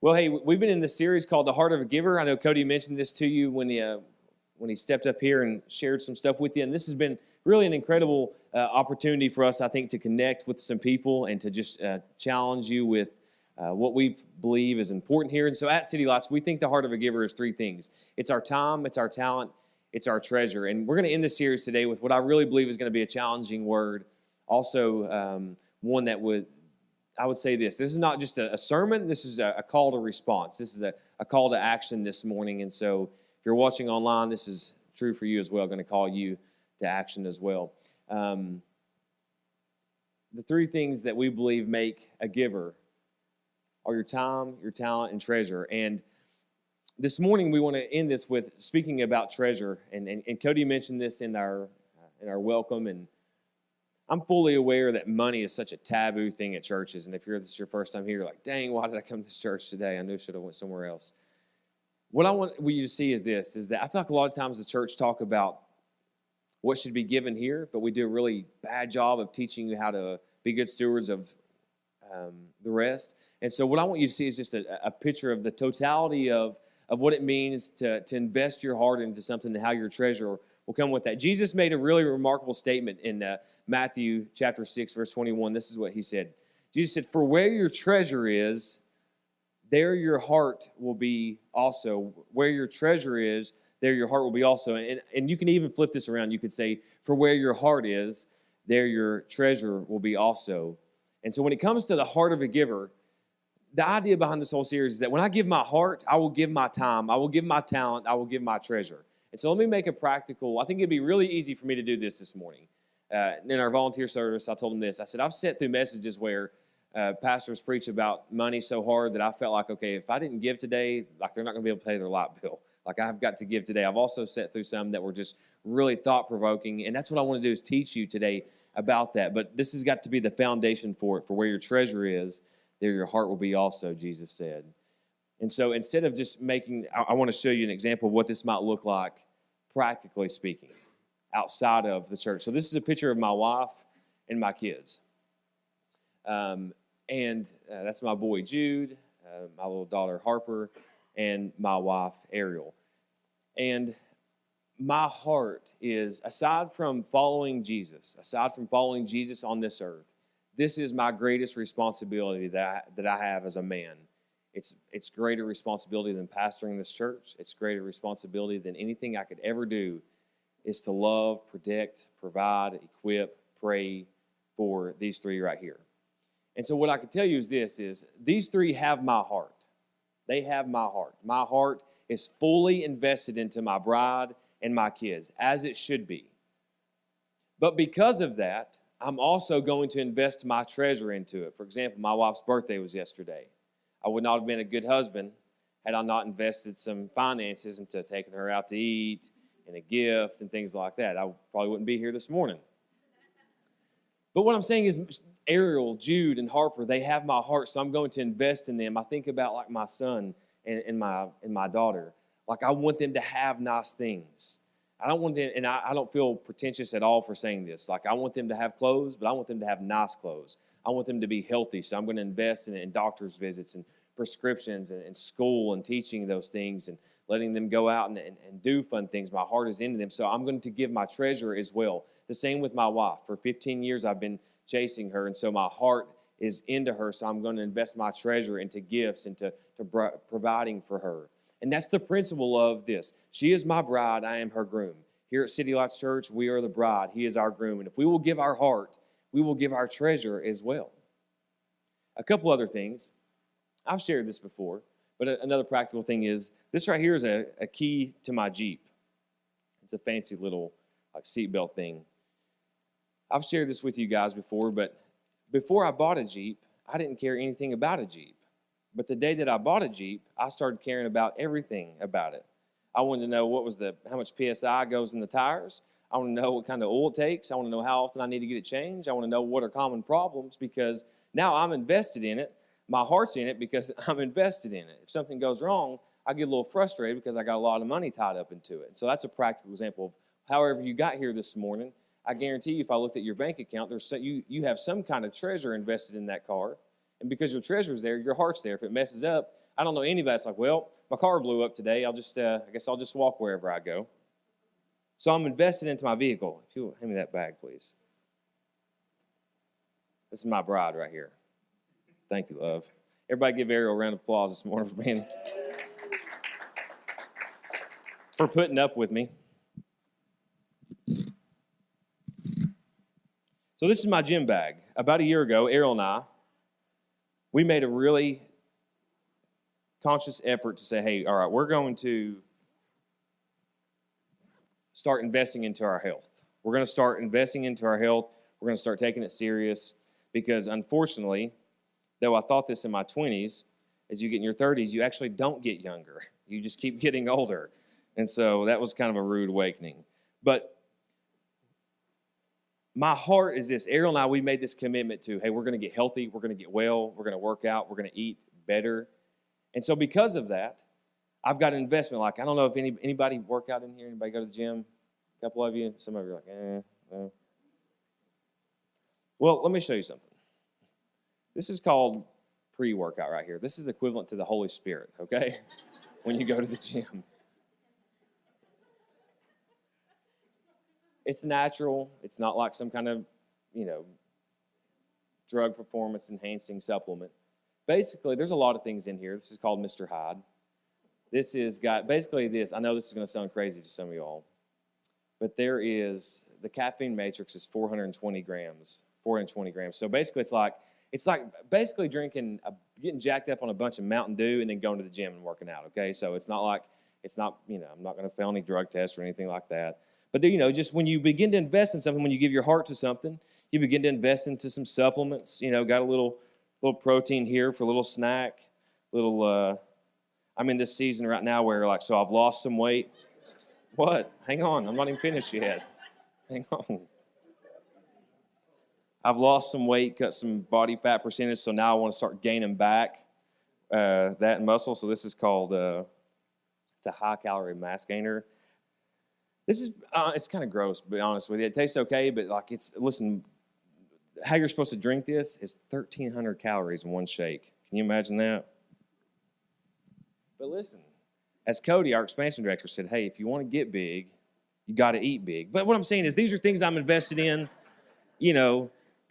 Well, hey, we've been in this series called "The Heart of a Giver." I know Cody mentioned this to you when he stepped up here and shared some stuff with you, and this has been really an incredible opportunity for us, I think, to connect with some people and to just challenge you with what we believe is important here. And so, at City Lights, we think the heart of a giver is three things: it's our time, it's our talent, it's our treasure. And we're going to end this series today with what I really believe is going to be a challenging word, also one that would I would say this. This is not just a sermon. This is a call to response. This is a call to action this morning. And so if you're watching online, this is true for you as well. I'm going to call you to action as well. The three things that we believe make a giver are your time, your talent, and treasure. And this morning we want to end this with speaking about treasure. And Cody mentioned this in our welcome, and I'm fully aware that money is such a taboo thing at churches. And if this is your first time here, you're like, dang, why did I come to this church today? I knew I should have went somewhere else. What I want you to see is this, is that I feel like a lot of times the church talk about what should be given here, but we do a really bad job of teaching you how to be good stewards of the rest. And so what I want you to see is just a picture of the totality of what it means to invest your heart into something and how your treasure will come with that. Jesus made a really remarkable statement in Matthew chapter 6, verse 21. This is what he said. Jesus said, "For where your treasure is, there your heart will be also. Where your treasure is, there your heart will be also." And you can even flip this around. You could say, "For where your heart is, there your treasure will be also." And so when it comes to the heart of a giver, the idea behind this whole series is that when I give my heart, I will give my time, I will give my talent, I will give my treasure. And so let me make a practical. I think it'd be really easy for me to do this morning. In our volunteer service, I told them this. I said, I've sat through messages where pastors preach about money so hard that I felt like, okay, if I didn't give today, like they're not going to be able to pay their light bill. Like I've got to give today. I've also sat through some that were just really thought-provoking, and that's what I want to do is teach you today about that. But this has got to be the foundation for it. For where your treasure is, there your heart will be also, Jesus said. And so instead of just I want to show you an example of what this might look like, practically speaking, outside of the church. So this is a picture of my wife and my kids. And that's my boy, Jude, my little daughter, Harper, and my wife, Ariel. And my heart is, aside from following Jesus on this earth, this is my greatest responsibility that I have as a man. It's greater responsibility than pastoring this church. It's greater responsibility than anything I could ever do is to love, protect, provide, equip, pray for these three right here. And so what I can tell you is this, is these three have my heart. They have my heart. My heart is fully invested into my bride and my kids, as it should be. But because of that, I'm also going to invest my treasure into it. For example, my wife's birthday was yesterday. I would not have been a good husband had I not invested some finances into taking her out to eat and a gift and things like that. I probably wouldn't be here this morning. But what I'm saying is Ariel, Jude, and Harper, they have my heart, so I'm going to invest in them. I think about like my son and my daughter. Like I want them to have nice things. I don't want them, and I don't feel pretentious at all for saying this. Like I want them to have clothes, but I want them to have nice clothes. I want them to be healthy, so I'm going to invest in doctor's visits and prescriptions and school and teaching those things and letting them go out and do fun things. My heart is into them, so I'm going to give my treasure as well. The same with my wife. For 15 years, I've been chasing her, and so my heart is into her, so I'm going to invest my treasure into gifts and to providing for her. And that's the principle of this. She is my bride, I am her groom. Here at City Lights Church, we are the bride, he is our groom. And if we will give our heart, we will give our treasure as well. A couple other things. I've shared this before, but another practical thing is, this right here is a key to my Jeep. It's a fancy little like seatbelt thing. I've shared this with you guys before, but before I bought a Jeep, I didn't care anything about a Jeep. But the day that I bought a Jeep, I started caring about everything about it. I wanted to know how much PSI goes in the tires. I want to know what kind of oil it takes. I want to know how often I need to get it changed. I want to know what are common problems, because now I'm invested in it. My heart's in it because I'm invested in it. If something goes wrong, I get a little frustrated because I got a lot of money tied up into it. And so that's a practical example of however you got here this morning. I guarantee you, if I looked at your bank account, you have some kind of treasure invested in that car. And because your treasure's there, your heart's there. If it messes up, I don't know anybody that's like, well, my car blew up today. I guess I'll just walk wherever I go. So I'm invested into my vehicle. If you'll hand me that bag, please. This is my bride right here. Thank you, love. Everybody give Ariel a round of applause this morning for putting up with me. So this is my gym bag. About a year ago, Ariel and I, we made a really conscious effort to say, hey, all right, we're going to start investing into our health. We're going to start investing into our health. We're going to start taking it serious because unfortunately, though I thought this in my 20s, as you get in your 30s, you actually don't get younger. You just keep getting older. And so that was kind of a rude awakening. But my heart is this. Ariel and I, we made this commitment to, hey, we're going to get healthy. We're going to get well. We're going to work out. We're going to eat better. And so because of that, I've got an investment. Like, I don't know if anybody work out in here. Anybody go to the gym? A couple of you. Some of you are like, no. Well, let me show you something. This is called pre-workout right here. This is equivalent to the Holy Spirit, okay? When you go to the gym. It's natural. It's not like some kind of, drug performance enhancing supplement. Basically, there's a lot of things in here. This is called Mr. Hyde. This is got basically this. I know this is going to sound crazy to some of y'all, but there is the caffeine matrix is 420 grams. 420 grams. So basically, it's like basically getting jacked up on a bunch of Mountain Dew and then going to the gym and working out. Okay, so it's not I'm not going to fail any drug test or anything like that. But just when you begin to invest in something, when you give your heart to something, you begin to invest into some supplements. Got a little protein here for a little snack, I'm in this season right now where so I've lost some weight. What? Hang on, I'm not even finished yet. Hang on. I've lost some weight, cut some body fat percentage, so now I want to start gaining back that muscle. So this is called, it's a high-calorie mass gainer. This is, it's kind of gross, to be honest with you. It tastes okay, but listen, how you're supposed to drink this is 1,300 calories in one shake. Can you imagine that? But listen, as Cody, our expansion director, said, hey, if you want to get big, you got to eat big. But what I'm saying is these are things I'm invested in,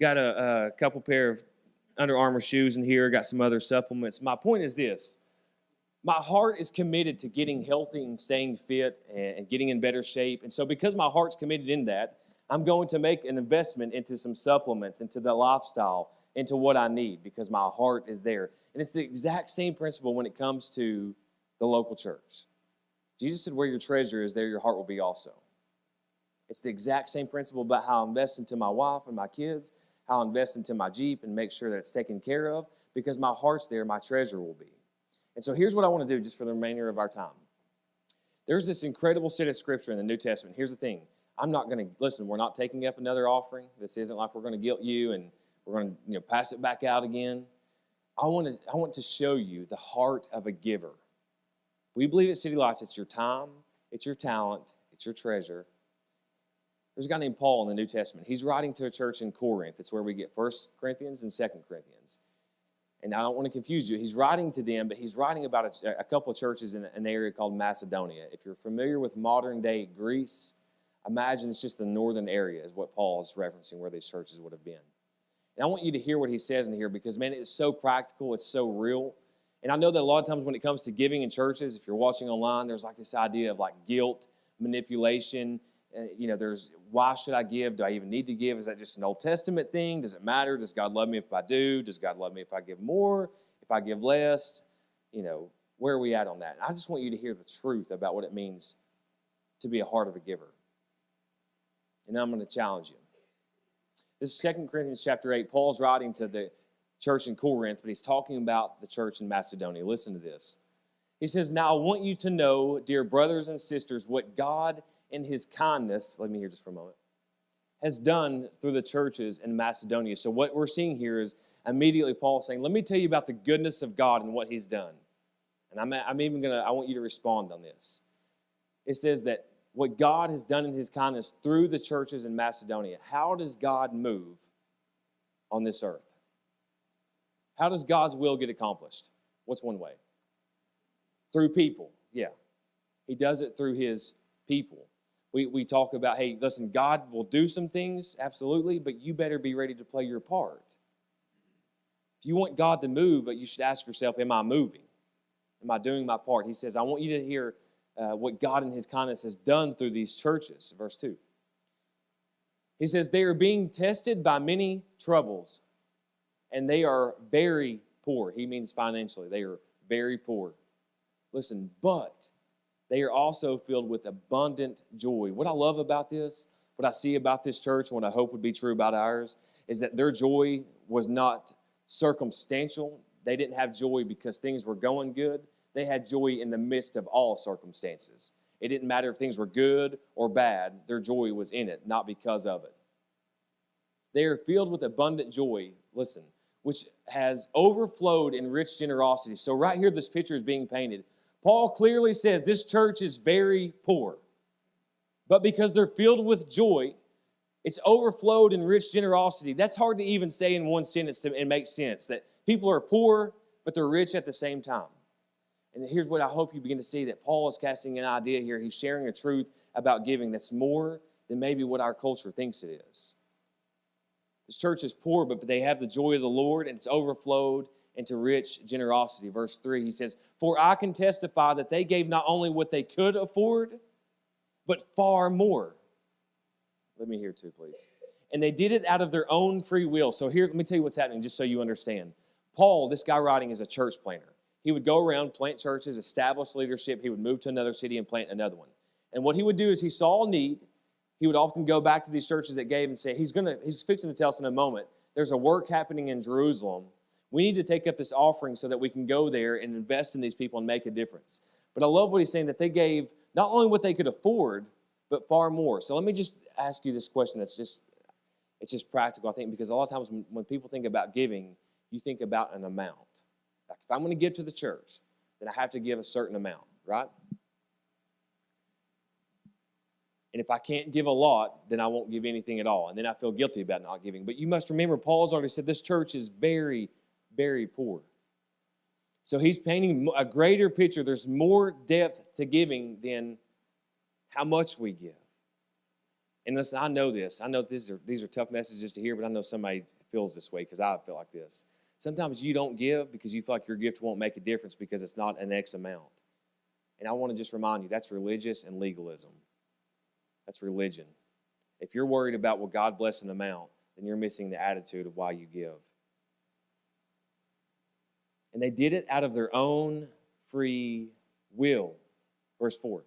Got a couple pair of Under Armour shoes in here. Got some other supplements. My point is this. My heart is committed to getting healthy and staying fit and getting in better shape. And so because my heart's committed in that, I'm going to make an investment into some supplements, into the lifestyle, into what I need because my heart is there. And it's the exact same principle when it comes to the local church. Jesus said, where your treasure is, there your heart will be also. It's the exact same principle about how I invest into my wife and my kids, how I invest into my Jeep and make sure that it's taken care of, because my heart's there, my treasure will be. And so here's what I want to do just for the remainder of our time. There's this incredible set of scripture in the New Testament. Here's the thing. I'm not going to, listen, we're not taking up another offering. This isn't like we're going to guilt you and we're going to pass it back out again. I want to show you the heart of a giver. We believe at City Lights it's your time, it's your talent, it's your treasure. There's a guy named Paul in the New Testament. He's writing to a church in Corinth. It's where we get 1 Corinthians and 2 Corinthians. And I don't want to confuse you. He's writing to them, but he's writing about a couple of churches in an area called Macedonia. If you're familiar with modern-day Greece, imagine it's just the northern area is what Paul is referencing where these churches would have been. And I want you to hear what he says in here because, man, it's so practical. It's so real. And I know that a lot of times when it comes to giving in churches, if you're watching online, there's this idea of guilt, manipulation. There's why should I give? Do I even need to give? Is that just an Old Testament thing? Does it matter? Does God love me if I do? Does God love me if I give more? If I give less? Where are we at on that? And I just want you to hear the truth about what it means to be a heart of a giver. And I'm going to challenge you. This is 2 Corinthians chapter 8. Paul's writing to the church in Corinth, but he's talking about the church in Macedonia. Listen to this. He says, now I want you to know, dear brothers and sisters, what God in his kindness, let me hear just for a moment, has done through the churches in Macedonia. So what we're seeing here is immediately Paul saying, let me tell you about the goodness of God and what he's done. And I want you to respond on this. It says that what God has done in his kindness through the churches in Macedonia. How does God move on this earth? How does God's will get accomplished? What's one way? Through people, yeah. He does it through his people. We talk about, hey, listen, God will do some things, absolutely, but you better be ready to play your part. If you want God to move, but you should ask yourself, am I moving? Am I doing my part? He says, I want you to hear what God in his kindness has done through these churches. Verse 2. He says, they are being tested by many troubles, and they are very poor. He means financially. They are very poor. Listen, but they are also filled with abundant joy. What I love about this, what I see about this church, and what I hope would be true about ours, is that their joy was not circumstantial. They didn't have joy because things were going good. They had joy in the midst of all circumstances. It didn't matter if things were good or bad. Their joy was in it, not because of it. They are filled with abundant joy, listen, which has overflowed in rich generosity. So right here, this picture is being painted. Paul clearly says this church is very poor. But because they're filled with joy, it's overflowed in rich generosity. That's hard to even say in one sentence and make sense, that people are poor, but they're rich at the same time. And here's what I hope you begin to see, that Paul is casting an idea here. He's sharing a truth about giving that's more than maybe what our culture thinks it is. This church is poor, but they have the joy of the Lord, and it's overflowed into rich generosity. Verse 3, he says, for I can testify that they gave not only what they could afford, but far more. Let me hear too, please. And they did it out of their own free will. So let me tell you what's happening, just so you understand. Paul, this guy writing, is a church planter. He would go around, plant churches, establish leadership. He would move to another city and plant another one. And what he would do is he saw a need. He would often go back to these churches that gave and say, he's fixing to tell us in a moment, there's a work happening in Jerusalem. We need to take up this offering so that we can go there and invest in these people and make a difference. But I love what he's saying, that they gave not only what they could afford, but far more. So let me just ask you this question it's just practical, I think, because a lot of times when people think about giving, you think about an amount. Like if I'm going to give to the church, then I have to give a certain amount, right? And if I can't give a lot, then I won't give anything at all. And then I feel guilty about not giving. But you must remember, Paul's already said this church is very, very poor. So he's painting a greater picture. There's more depth to giving than how much we give. And listen, I know this. I know these are tough messages to hear, but I know somebody feels this way because I feel like this. Sometimes you don't give because you feel like your gift won't make a difference because it's not an X amount. And I want to just remind you, that's religious and legalism. That's religion. If you're worried about will God bless an amount, then you're missing the attitude of why you give. And they did it out of their own free will. Verse 4.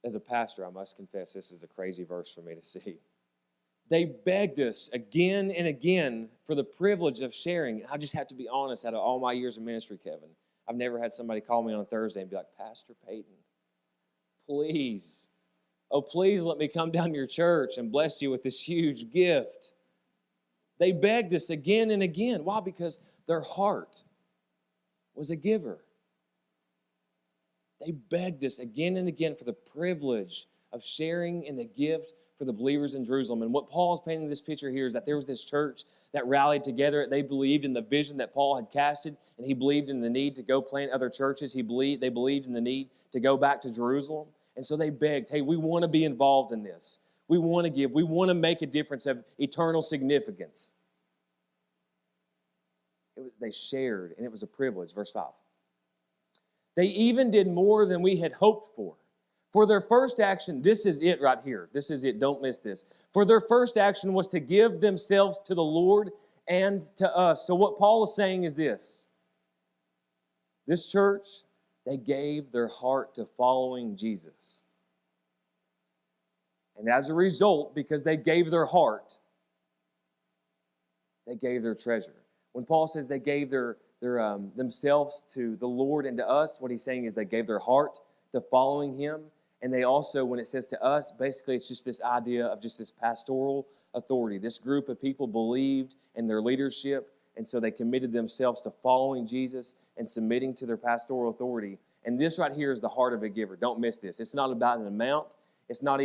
As a pastor, I must confess, this is a crazy verse for me to see. They begged us again and again for the privilege of sharing. I just have to be honest, out of all my years of ministry, Kevin, I've never had somebody call me on a Thursday and be like, Pastor Peyton, please, please let me come down to your church and bless you with this huge gift. They begged us again and again. Why? Because their heart was a giver. They begged us again and again for the privilege of sharing in the gift for the believers in Jerusalem. And what Paul is painting this picture here is that there was this church that rallied together. They believed in the vision that Paul had casted, and he believed in the need to go plant other churches. They believed in the need to go back to Jerusalem. And so they begged, hey, we want to be involved in this. We want to give. We want to make a difference of eternal significance. They shared, and it was a privilege. Verse 5. They even did more than we had hoped for. For their first action, this is it right here. This is it. Don't miss this. For their first action was to give themselves to the Lord and to us. So what Paul is saying is this. This church, they gave their heart to following Jesus. And as a result, because they gave their heart, they gave their treasure. When Paul says they gave their themselves to the Lord and to us, what he's saying is they gave their heart to following him. And they also, when it says to us, basically it's just this idea of just this pastoral authority. This group of people believed in their leadership, and so they committed themselves to following Jesus and submitting to their pastoral authority. And this right here is the heart of a giver. Don't miss this. It's not about an amount. It's not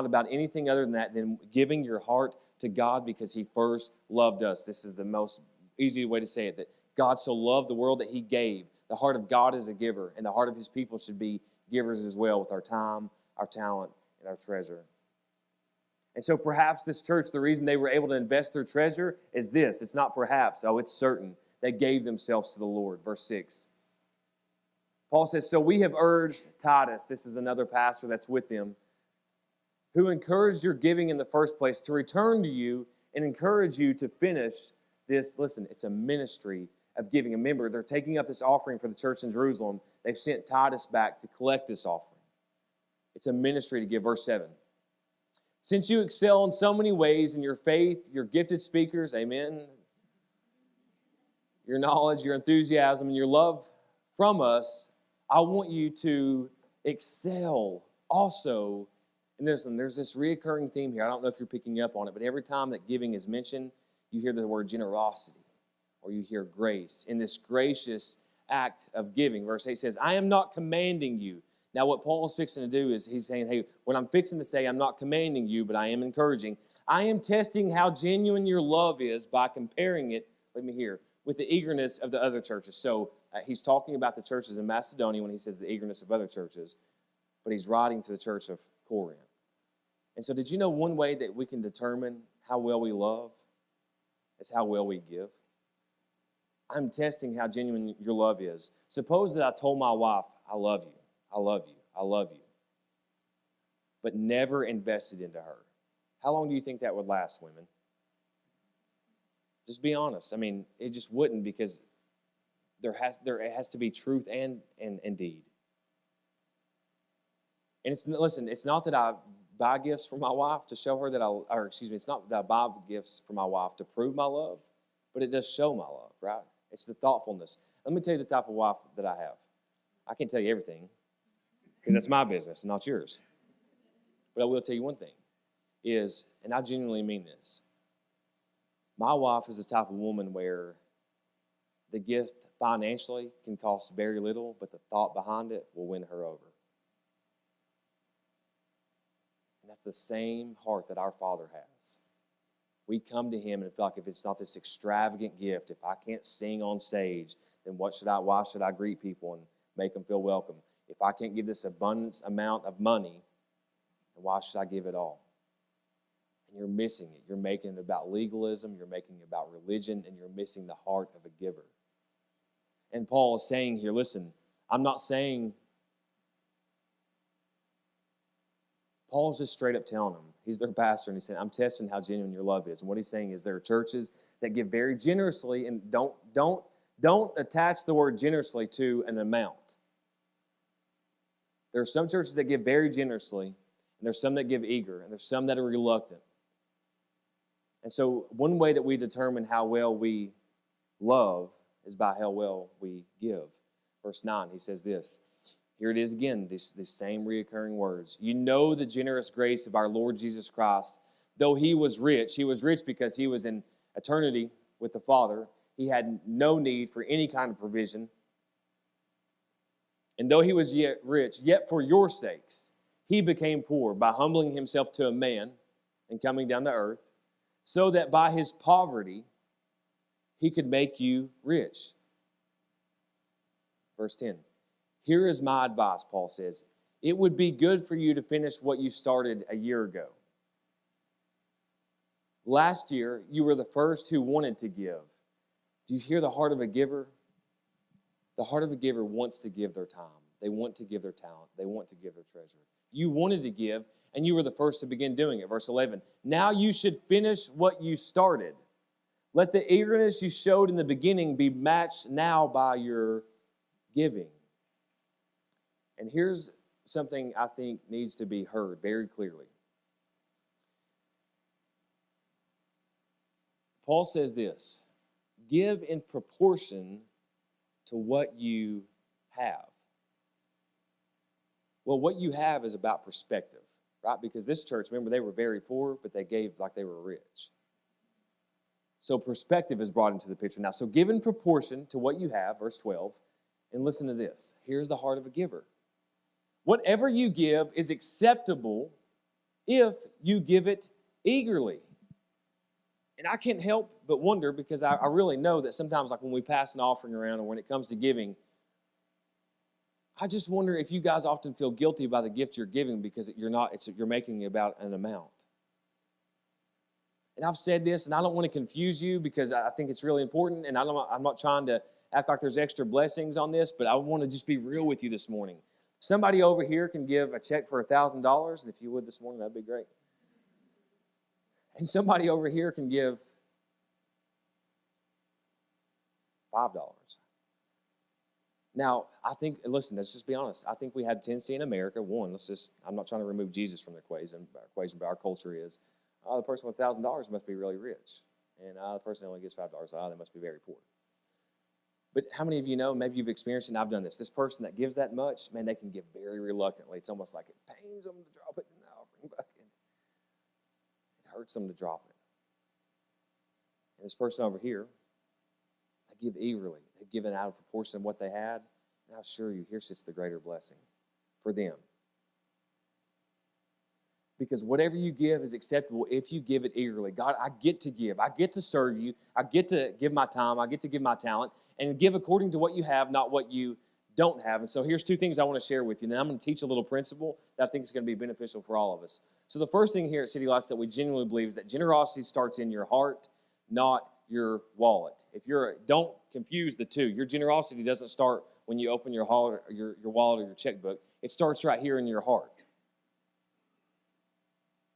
about anything other than that, than giving your heart to God because he first loved us. This is the most easy way to say it, that God so loved the world that he gave. The heart of God is a giver, and the heart of his people should be givers as well with our time, our talent, and our treasure. And so perhaps this church, the reason they were able to invest their treasure is this. It's not perhaps, it's certain. They gave themselves to the Lord. Verse 6. Paul says, so we have urged Titus, this is another pastor that's with them, who encouraged your giving in the first place, to return to you and encourage you to finish this. Listen, it's a ministry of giving. Remember, they're taking up this offering for the church in Jerusalem. They've sent Titus back to collect this offering. It's a ministry to give. Verse 7. Since you excel in so many ways in your faith, your gifted speakers, amen, your knowledge, your enthusiasm, and your love from us, I want you to excel also. And listen, there's this reoccurring theme here. I don't know if you're picking up on it, but every time that giving is mentioned, you hear the word generosity or you hear grace. In this gracious act of giving, verse 8 says, I am not commanding you. Now, what Paul is fixing to do is he's saying, hey, what I'm fixing to say, I'm not commanding you, but I am encouraging. I am testing how genuine your love is by comparing it, let me hear, with the eagerness of the other churches. So he's talking about the churches in Macedonia when he says the eagerness of other churches, but he's writing to the church of Corinth. And so did you know one way that we can determine how well we love is how well we give? I'm testing how genuine your love is. Suppose that I told my wife, I love you, I love you, I love you, but never invested into her. How long do you think that would last, women? Just be honest. I mean, it just wouldn't, because there has to be truth and deed. And it's not that I buy gifts for my wife to show her that it's not that I buy gifts for my wife to prove my love, but it does show my love, right? It's the thoughtfulness. Let me tell you the type of wife that I have. I can't tell you everything, because that's my business and not yours. But I will tell you one thing is, and I genuinely mean this, my wife is the type of woman where the gift financially can cost very little, but the thought behind it will win her over. And that's the same heart that our Father has. We come to him and feel like if it's not this extravagant gift, if I can't sing on stage, then why should I greet people and make them feel welcome? If I can't give this abundance amount of money, then why should I give it all? And you're missing it. You're making it about legalism, you're making it about religion, and you're missing the heart of a giver. And Paul is saying here, listen, I'm not saying, Paul's just straight up telling them, he's their pastor, and he's saying, I'm testing how genuine your love is. And what he's saying is there are churches that give very generously, and don't attach the word generously to an amount. There are some churches that give very generously, and there's some that give eager, and there's some that are reluctant. And so one way that we determine how well we love is by how well we give. Verse 9, he says this. Here it is again, these same reoccurring words. You know the generous grace of our Lord Jesus Christ. Though he was rich because he was in eternity with the Father. He had no need for any kind of provision. And though he was yet rich, yet for your sakes, he became poor by humbling himself to a man and coming down to earth, so that by his poverty he could make you rich. Verse 10. Here is my advice, Paul says. It would be good for you to finish what you started a year ago. Last year, you were the first who wanted to give. Do you hear the heart of a giver? The heart of a giver wants to give their time. They want to give their talent. They want to give their treasure. You wanted to give, and you were the first to begin doing it. Verse 11. Now you should finish what you started. Let the eagerness you showed in the beginning be matched now by your giving. And here's something I think needs to be heard very clearly. Paul says this, give in proportion to what you have. Well, what you have is about perspective, right? Because this church, remember, they were very poor, but they gave like they were rich. So perspective is brought into the picture now. So give in proportion to what you have, verse 12, and listen to this. Here's the heart of a giver. Whatever you give is acceptable if you give it eagerly. And I can't help but wonder, because I really know that sometimes, like when we pass an offering around or when it comes to giving, I just wonder if you guys often feel guilty about the gift you're giving because you're making it about an amount. And I've said this, and I don't want to confuse you because I think it's really important, and I'm not trying to act like there's extra blessings on this, but I want to just be real with you this morning. Somebody over here can give a check for $1,000, and if you would this morning, that'd be great. And somebody over here can give $5. Now, I think, listen, let's just be honest. I think we have a tendency in America, I'm not trying to remove Jesus from the equation, but our culture is, the person with $1,000 must be really rich. And the person who only gets $5, they must be very poor. But how many of you know, maybe you've experienced it, and I've done this person that gives that much, man, they can give very reluctantly. It's almost like it pains them to drop it in the offering bucket. It hurts them to drop it. And this person over here, they give eagerly. They've given out of proportion of what they had. And I assure you, here sits the greater blessing for them. Because whatever you give is acceptable if you give it eagerly. God, I get to give. I get to serve you. I get to give my time. I get to give my talent. And give according to what you have, not what you don't have. And so here's two things I want to share with you. And then I'm going to teach a little principle that I think is going to be beneficial for all of us. So the first thing here at City Lights that we genuinely believe is that generosity starts in your heart, not your wallet. Don't confuse the two. Your generosity doesn't start when you open your wallet or your checkbook. It starts right here in your heart.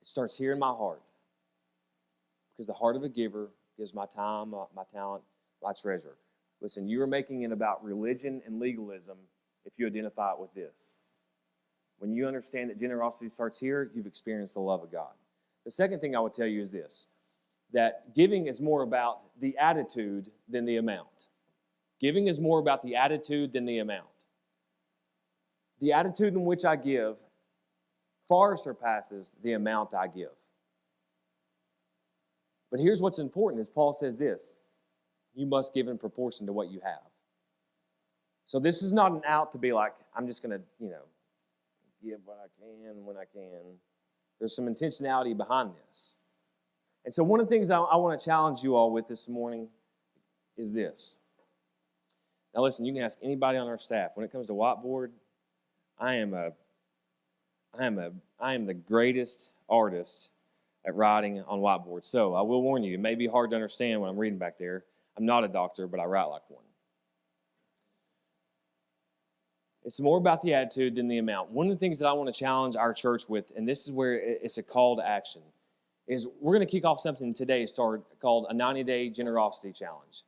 It starts here in my heart. Because the heart of a giver gives my time, my talent, my treasure. Listen, you are making it about religion and legalism if you identify it with this. When you understand that generosity starts here, you've experienced the love of God. The second thing I would tell you is this, that giving is more about the attitude than the amount. Giving is more about the attitude than the amount. The attitude in which I give far surpasses the amount I give. But here's what's important, is Paul says this, you must give in proportion to what you have. So this is not an out to be like, I'm just going to, give what I can when I can. There's some intentionality behind this. And so one of the things I want to challenge you all with this morning is this. Now listen, you can ask anybody on our staff. When it comes to whiteboard, I am the greatest artist at writing on whiteboard. So I will warn you, it may be hard to understand what I'm reading back there. I'm not a doctor, but I write like one. It's more about the attitude than the amount. One of the things that I want to challenge our church with, and this is where it's a call to action, is we're going to kick off something today called a 90-day generosity challenge.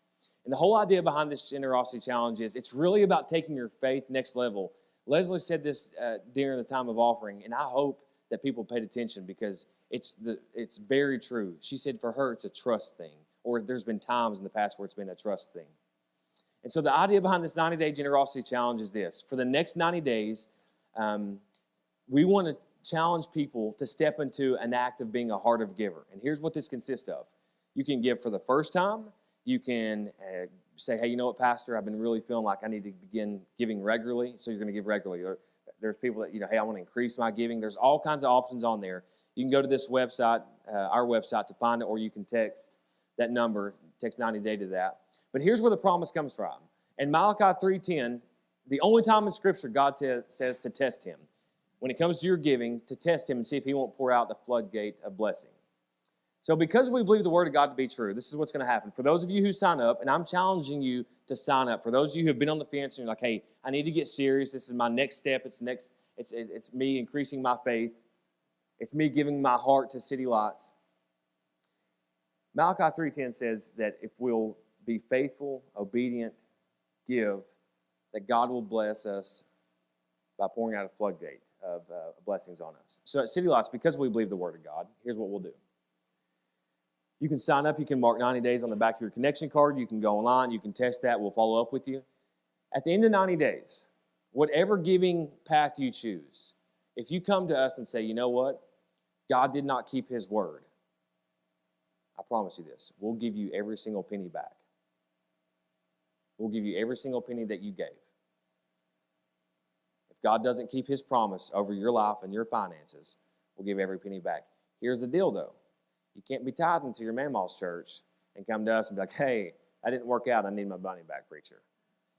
And the whole idea behind this generosity challenge is it's really about taking your faith next level. Leslie said this during the time of offering, and I hope that people paid attention because it's very true. She said for her it's a trust thing, or there's been times in the past where it's been a trust thing. And so the idea behind this 90-day generosity challenge is this. For the next 90 days, we want to challenge people to step into an act of being a heart of giver. And here's what this consists of. You can give for the first time. You can say, hey, you know what, Pastor, I've been really feeling like I need to begin giving regularly. So you're going to give regularly. There's people that, hey, I want to increase my giving. There's all kinds of options on there. You can go to this website, our website, to find it, or you can text that number, text 90-day to that. But here's where the promise comes from. In Malachi 3:10, the only time in Scripture God says to test him, when it comes to your giving, to test him and see if he won't pour out the floodgate of blessing. So because we believe the Word of God to be true, this is what's going to happen. For those of you who sign up, and I'm challenging you to sign up. For those of you who have been on the fence and you're like, hey, I need to get serious. This is my next step. It's me increasing my faith. It's me giving my heart to City Lights. Malachi 3:10 says that if we'll be faithful, obedient, give, that God will bless us by pouring out a floodgate of blessings on us. So at City Lights, because we believe the Word of God, here's what we'll do. You can sign up. You can mark 90 days on the back of your connection card. You can go online. You can test that. We'll follow up with you. At the end of 90 days, whatever giving path you choose, if you come to us and say, you know what, God did not keep his word, I promise you this, we'll give you every single penny back. We'll give you every single penny that you gave. If God doesn't keep his promise over your life and your finances, we'll give every penny back. Here's the deal, though. You can't be tithing to your mamaw's church and come to us and be like, hey, that didn't work out. I need my money back, preacher.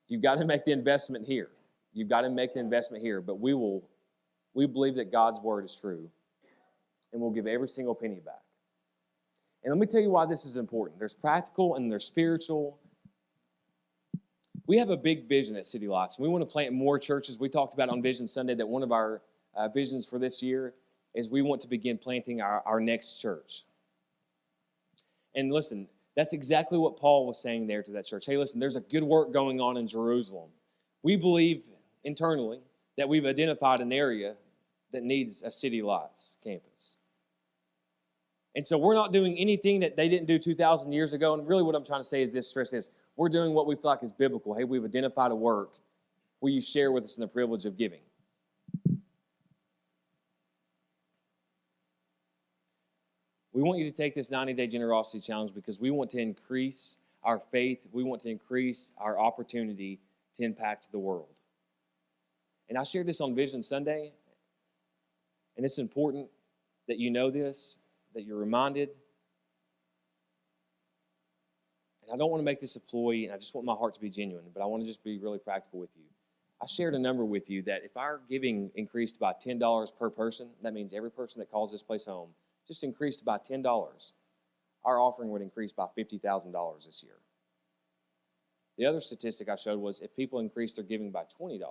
You've got to make the investment here. You've got to make the investment here. But we believe that God's word is true, and we'll give every single penny back. And let me tell you why this is important. There's practical and there's spiritual. We have a big vision at City Lights, and we want to plant more churches. We talked about on Vision Sunday that one of our visions for this year is we want to begin planting our next church. And listen, that's exactly what Paul was saying there to that church. Hey, listen, there's a good work going on in Jerusalem. We believe internally that we've identified an area that needs a City Lights campus. And so we're not doing anything that they didn't do 2,000 years ago. And really what I'm trying to say is this, stress this. We're doing what we feel like is biblical. Hey, we've identified a work. Will you share with us in the privilege of giving? We want you to take this 90-day generosity challenge because we want to increase our faith. We want to increase our opportunity to impact the world. And I shared this on Vision Sunday, and it's important that you know this, that you're reminded. And I don't want to make this a ploy, and I just want my heart to be genuine, but I want to just be really practical with you. I shared a number with you that if our giving increased by $10 per person, that means every person that calls this place home, just increased by $10, our offering would increase by $50,000 this year. The other statistic I showed was if people increase their giving by $20,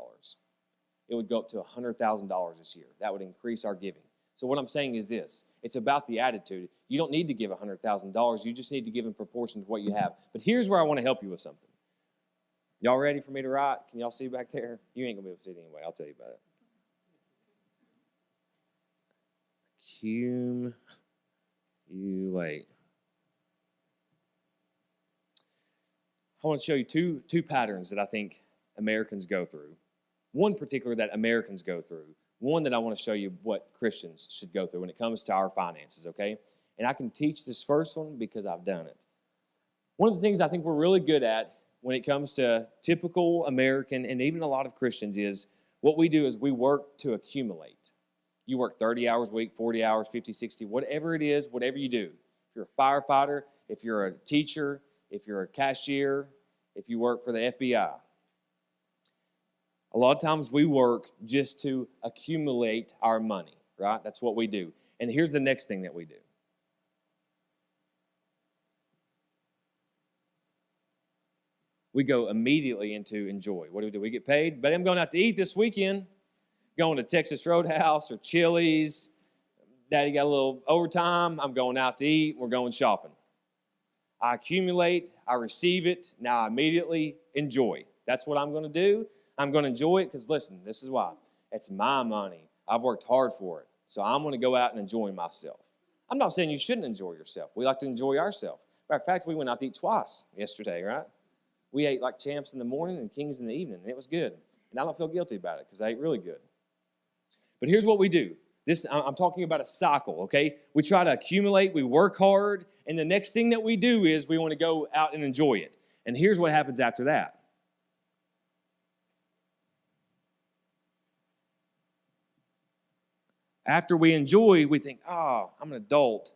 it would go up to $100,000 this year. That would increase our giving. So what I'm saying is this. It's about the attitude. You don't need to give $100,000. You just need to give in proportion to what you have. But here's where I want to help you with something. Y'all ready for me to write? Can y'all see back there? You ain't going to be able to see it anyway. I'll tell you about it. Accumulate. I want to show you two patterns that I think Americans go through. One particular that Americans go through. One that I want to show you what Christians should go through when it comes to our finances, okay? And I can teach this first one because I've done it. One of the things I think we're really good at when it comes to typical American and even a lot of Christians is what we do is we work to accumulate. You work 30 hours a week, 40 hours, 50, 60, whatever it is, whatever you do. If you're a firefighter, if you're a teacher, if you're a cashier, if you work for the FBI. A lot of times we work just to accumulate our money, right? That's what we do. And here's the next thing that we do. We go immediately into enjoy. What do? We get paid, but I'm going out to eat this weekend. Going to Texas Roadhouse or Chili's. Daddy got a little overtime. I'm going out to eat. We're going shopping. I accumulate. I receive it. Now I immediately enjoy. That's what I'm going to do. I'm going to enjoy it because, listen, this is why. It's my money. I've worked hard for it. So I'm going to go out and enjoy myself. I'm not saying you shouldn't enjoy yourself. We like to enjoy ourselves. Matter of fact, we went out to eat twice yesterday, right? We ate like champs in the morning and kings in the evening, and it was good. And I don't feel guilty about it because I ate really good. But here's what we do. I'm talking about a cycle, okay? We try to accumulate, we work hard, and the next thing that we do is we want to go out and enjoy it. And here's what happens after that. After we enjoy, we think, oh, I'm an adult.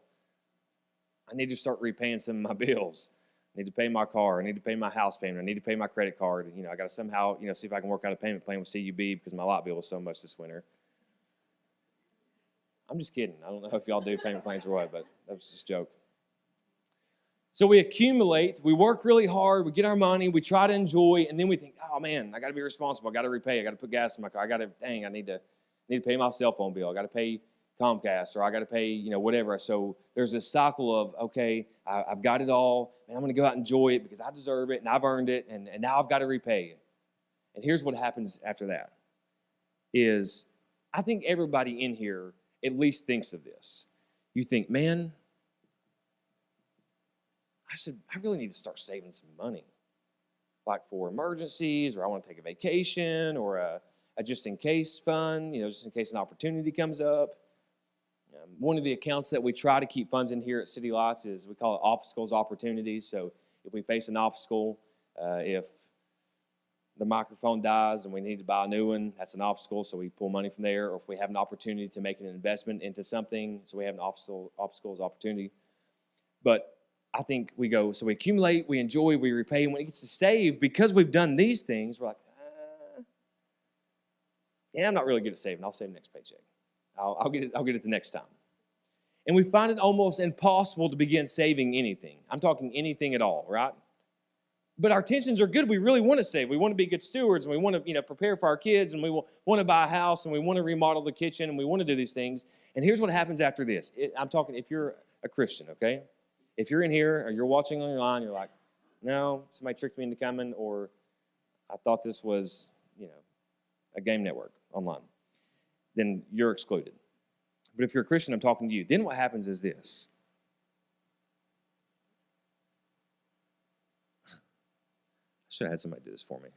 I need to start repaying some of my bills. I need to pay my car. I need to pay my house payment. I need to pay my credit card. I got to somehow, see if I can work out a payment plan with CUB because my light bill was so much this winter. I'm just kidding. I don't know if y'all do payment plans or what, but that was just a joke. So we accumulate. We work really hard. We get our money. We try to enjoy, and then we think, oh, man, I got to be responsible. I got to repay. I got to put gas in my car. I need to pay my cell phone bill. I got to pay Comcast, or I got to pay, whatever. So there's this cycle of, okay, I've got it all, and I'm going to go out and enjoy it because I deserve it, and I've earned it, and now I've got to repay it. And here's what happens after that is I think everybody in here at least thinks of this. You think, man, I really need to start saving some money, like for emergencies, or I want to take a vacation, or a just-in-case fund, just in case an opportunity comes up. One of the accounts that we try to keep funds in here at City Lights is we call it obstacles, opportunities. So if we face an obstacle, if the microphone dies and we need to buy a new one, that's an obstacle, so we pull money from there. Or if we have an opportunity to make an investment into something, so we have an obstacles opportunity. But I think we go, so we accumulate, we enjoy, we repay. And when it gets to save, because we've done these things, we're like, yeah, I'm not really good at saving. I'll save next paycheck. I'll get it the next time. And we find it almost impossible to begin saving anything. I'm talking anything at all, right? But our intentions are good. We really want to save. We want to be good stewards, and we want to, prepare for our kids, and we want to buy a house, and we want to remodel the kitchen, and we want to do these things. And here's what happens after this. I'm talking if you're a Christian, okay? If you're in here or you're watching online, you're like, no, somebody tricked me into coming, or I thought this was, a game network online, then you're excluded. But if you're a Christian, I'm talking to you. Then what happens is this. I should have had somebody do this for me.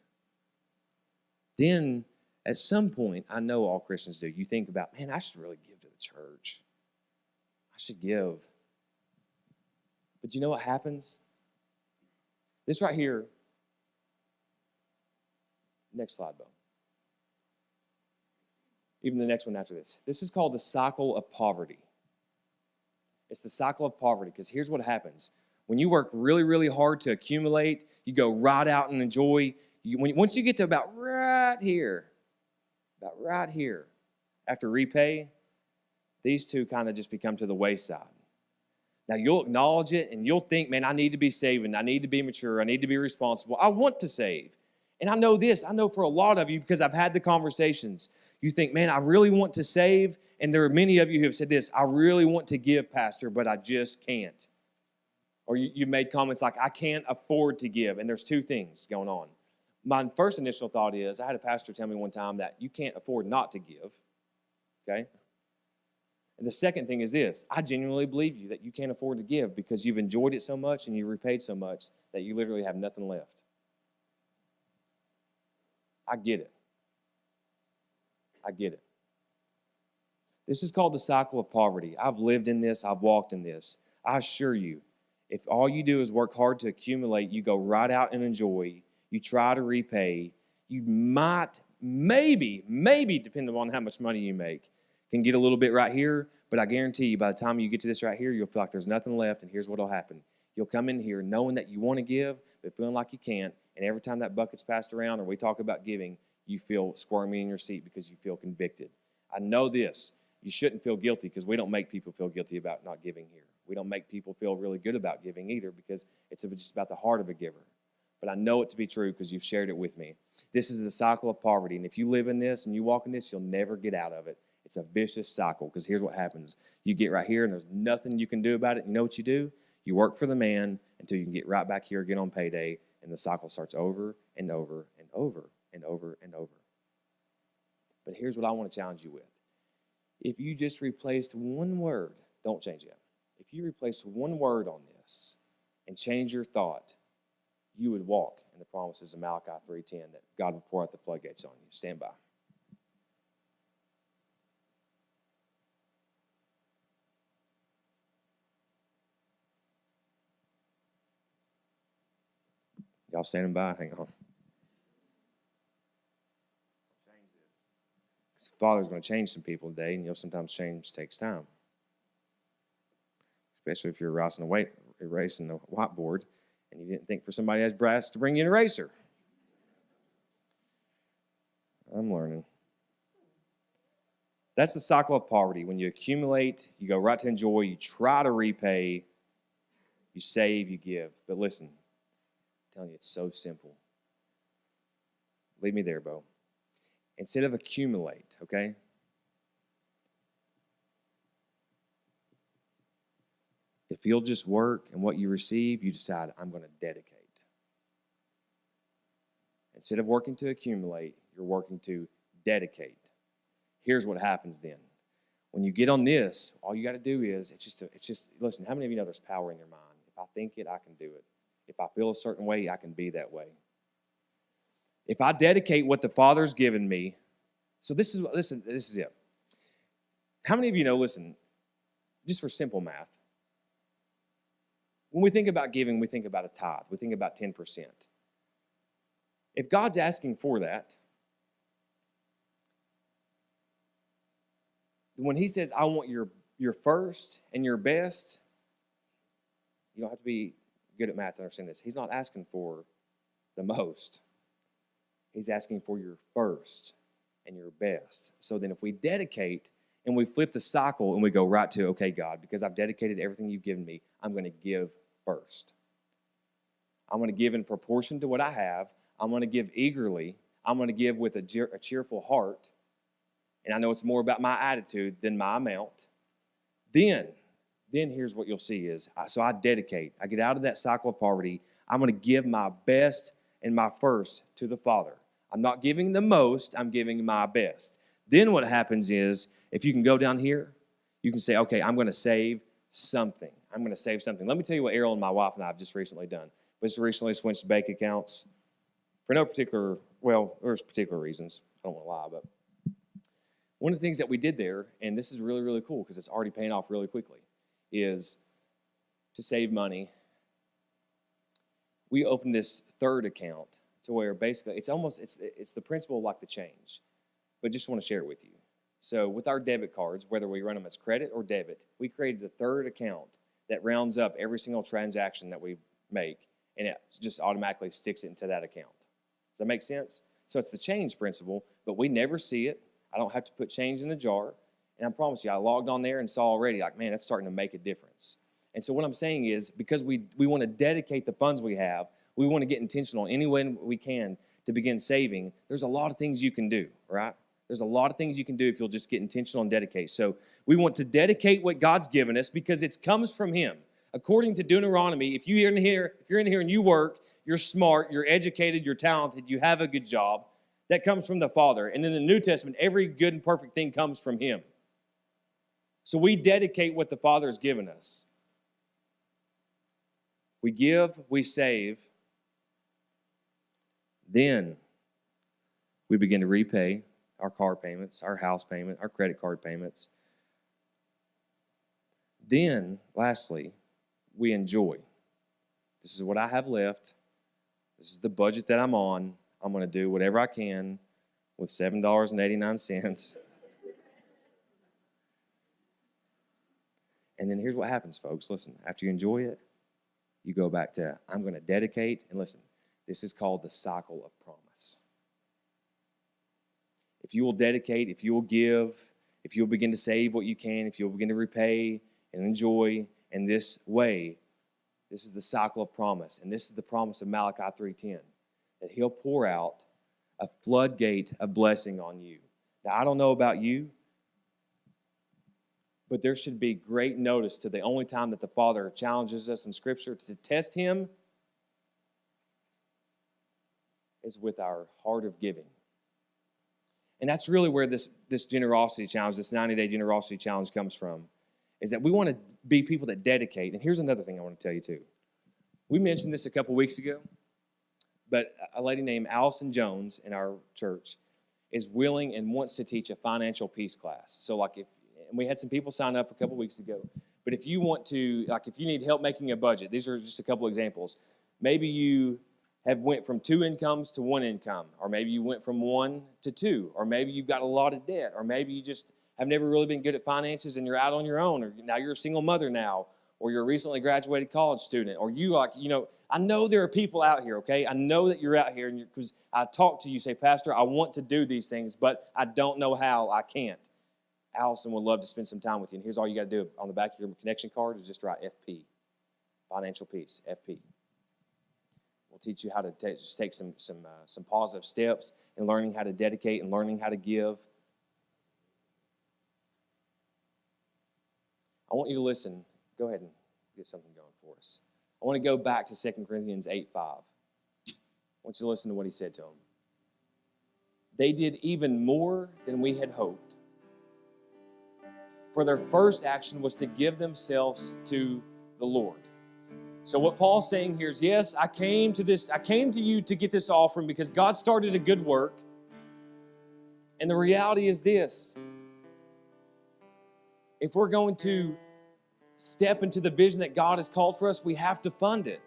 Then, at some point, I know all Christians do, you think about, man, I should really give to the church. I should give. But you know what happens? This right here. Next slide, Bo. Even the next one after this. This is called the cycle of poverty. It's the cycle of poverty, because here's what happens. When you work really, really hard to accumulate, you go right out and enjoy. Once you get to about right here, after repay, these two kind of just become to the wayside. Now, you'll acknowledge it, and you'll think, man, I need to be saving. I need to be mature. I need to be responsible. I want to save. And I know this. I know for a lot of you, because I've had the conversations, you think, man, I really want to save. And there are many of you who have said this, I really want to give, Pastor, but I just can't. Or you made comments like, I can't afford to give. And there's two things going on. My first initial thought is, I had a pastor tell me one time that you can't afford not to give. Okay? And the second thing is this. I genuinely believe you that you can't afford to give because you've enjoyed it so much and you repaid so much that you literally have nothing left. I get it. This is called the cycle of poverty. I've lived in this. I've walked in this. I assure you, if all you do is work hard to accumulate, you go right out and enjoy, you try to repay, you might, maybe, depending on how much money you make, can get a little bit right here, but I guarantee you by the time you get to this right here, you'll feel like there's nothing left, and here's what will happen. You'll come in here knowing that you want to give, but feeling like you can't, and every time that bucket's passed around or we talk about giving, you feel squirmy in your seat because you feel convicted. I know this. You shouldn't feel guilty because we don't make people feel guilty about not giving here. We don't make people feel really good about giving either because it's just about the heart of a giver. But I know it to be true because you've shared it with me. This is the cycle of poverty, and if you live in this and you walk in this, you'll never get out of it. It's a vicious cycle because here's what happens. You get right here and there's nothing you can do about it. You know what you do? You work for the man until you can get right back here again on payday, and the cycle starts over and over and over and over and over. But here's what I want to challenge you with. If you just replaced one word, don't change it. If you replaced one word on this and change your thought, you would walk in the promises of Malachi 3:10 that God will pour out the floodgates on you. Stand by. Y'all standing by? Hang on. The Father's going to change some people today, and sometimes change takes time. Especially if you're erasing the whiteboard, and you didn't think for somebody as brass to bring you an eraser. I'm learning. That's the cycle of poverty. When you accumulate, you go right to enjoy, you try to repay, you save, you give. But listen, I'm telling you, it's so simple. Leave me there, Bo. Instead of accumulate, okay? If you'll just work and what you receive, you decide, I'm going to dedicate. Instead of working to accumulate, you're working to dedicate. Here's what happens then. When you get on this, all you got to do is, it's just, listen, how many of you know there's power in your mind? If I think it, I can do it. If I feel a certain way, I can be that way. If I dedicate what the Father's given me, so this is it. How many of you know, listen, just for simple math, when we think about giving, we think about a tithe. We think about 10%. If God's asking for that, when he says, I want your first and your best, you don't have to be good at math to understand this. He's not asking for the most. He's asking for your first and your best. So then if we dedicate and we flip the cycle and we go right to, okay, God, because I've dedicated everything you've given me, I'm going to give first. I'm going to give in proportion to what I have. I'm going to give eagerly. I'm going to give with a cheerful heart. And I know it's more about my attitude than my amount. Then here's what you'll see is, so I dedicate. I get out of that cycle of poverty. I'm going to give my best and my first to the Father. I'm not giving the most. I'm giving my best. Then what happens is, if you can go down here, you can say, okay, I'm going to save something. I'm going to save something. Let me tell you what Errol and my wife and I have just recently done. We just recently switched bank accounts for no particular, well, there's particular reasons. I don't want to lie, but one of the things that we did there, and this is really, really cool because it's already paying off really quickly, is to save money. We opened this third account to where basically it's the principle like the change, but just want to share it with you. So with our debit cards, whether we run them as credit or debit, we created a third account that rounds up every single transaction that we make, and it just automatically sticks it into that account. Does that make sense? So it's the change principle, but we never see it. I don't have to put change in a jar. And I promise you, I logged on there and saw already, like, man, that's starting to make a difference. And so what I'm saying is, because we want to dedicate the funds we have, we want to get intentional any way we can to begin saving. There's a lot of things you can do, right? There's a lot of things you can do if you'll just get intentional and dedicate. So we want to dedicate what God's given us because it comes from Him. According to Deuteronomy, if you're in here and you work, you're smart, you're educated, you're talented, you have a good job, that comes from the Father. And in the New Testament, every good and perfect thing comes from Him. So we dedicate what the Father has given us. We give, we save. Then we begin to repay our car payments, our house payment, our credit card payments. Then, lastly, we enjoy. This is what I have left. This is the budget that I'm on. I'm going to do whatever I can with $7.89. And then here's what happens, folks. Listen, after you enjoy it, you go back to, I'm going to dedicate. And listen, this is called the cycle of promise. If you will dedicate, if you will give, if you'll begin to save what you can, if you'll begin to repay and enjoy in this way, this is the cycle of promise. And this is the promise of Malachi 3:10, that He'll pour out a floodgate of blessing on you. Now, I don't know about you, but there should be great notice to the only time that the Father challenges us in Scripture to test Him is with our heart of giving. And that's really where this generosity challenge, this 90-day generosity challenge comes from, is that we want to be people that dedicate. And here's another thing I want to tell you too. We mentioned this a couple weeks ago, but a lady named Allison Jones in our church is willing and wants to teach a financial peace class. So and we had some people sign up a couple weeks ago, but if you want to, if you need help making a budget, these are just a couple examples. Maybe you have went from 2 incomes to 1 income, or maybe you went from 1 to 2, or maybe you've got a lot of debt, or maybe you just have never really been good at finances and you're out on your own, or now you're a single mother now, or you're a recently graduated college student, or I know there are people out here, okay? I know that you're out here, and because I talk to you, say, Pastor, I want to do these things, but I don't know how, I can't. Allison would love to spend some time with you, and here's all you got to do. On the back of your connection card is just write FP, Financial Peace, FP. We'll teach you how to take some positive steps in learning how to dedicate and learning how to give. I want you to listen. Go ahead and get something going for us. I want to go back to 2 Corinthians 8:5. I want you to listen to what he said to them. They did even more than we had hoped. For their first action was to give themselves to the Lord. So what Paul's saying here is, yes, I came to you to get this offering because God started a good work. And the reality is this. If we're going to step into the vision that God has called for us, we have to fund it.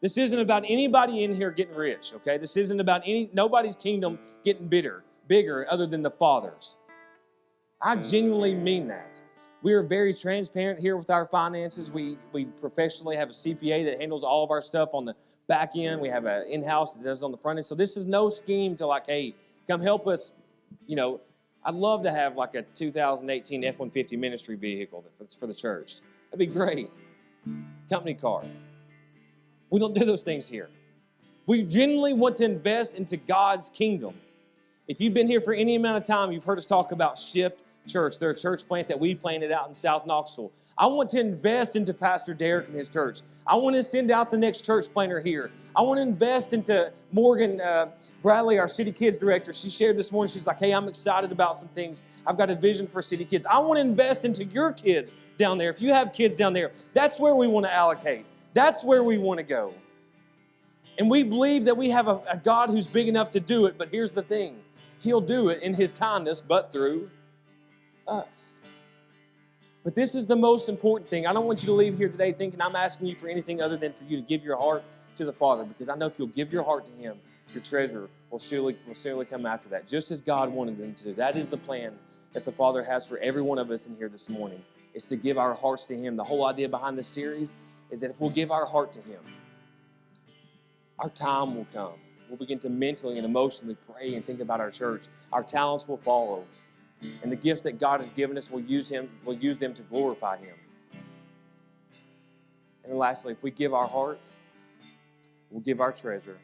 This isn't about anybody in here getting rich, okay? This isn't about nobody's kingdom getting bigger other than the Father's. I genuinely mean that. We are very transparent here with our finances. We professionally have a CPA that handles all of our stuff on the back end. We have an in-house that does on the front end. So this is no scheme to like, hey, come help us. You know, I'd love to have like a 2018 F-150 ministry vehicle that's for the church. That'd be great. Company car. We don't do those things here. We genuinely want to invest into God's kingdom. If you've been here for any amount of time, you've heard us talk about Shift Church. They're a church plant that we planted out in South Knoxville. I want to invest into Pastor Derek and his church. I want to send out the next church planter here. I want to invest into Morgan Bradley, our City Kids director. She shared this morning, she's like, hey, I'm excited about some things. I've got a vision for City Kids. I want to invest into your kids down there. If you have kids down there, that's where we want to allocate. That's where we want to go. And we believe that we have a God who's big enough to do it, but here's the thing. He'll do it in his kindness, but through us. But this is the most important thing. I don't want you to leave here today thinking I'm asking you for anything other than for you to give your heart to the Father, because I know if you'll give your heart to him, your treasure will surely come after that, just as God wanted them to. That is the plan that the Father has for every one of us in here this morning, is to give our hearts to him. The whole idea behind this series is that if we'll give our heart to him, our time will come. We'll begin to mentally and emotionally pray and think about our church. Our talents will follow. And the gifts that God has given us, we'll use them to glorify him. And then lastly, if we give our hearts, we'll give our treasure.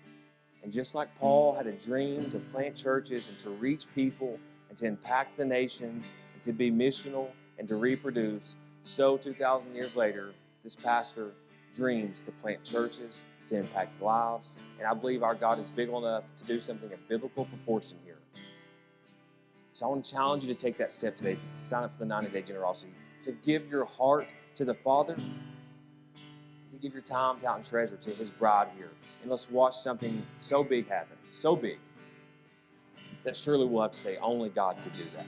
And just like Paul had a dream to plant churches and to reach people and to impact the nations and to be missional and to reproduce, so 2,000 years later, this pastor dreams to plant churches, to impact lives. And I believe our God is big enough to do something of biblical proportion here. So I want to challenge you to take that step today, to sign up for the 90-day generosity, to give your heart to the Father, to give your time, talent, and treasure to his bride here. And let's watch something so big happen, so big, that surely we'll have to say only God could do that.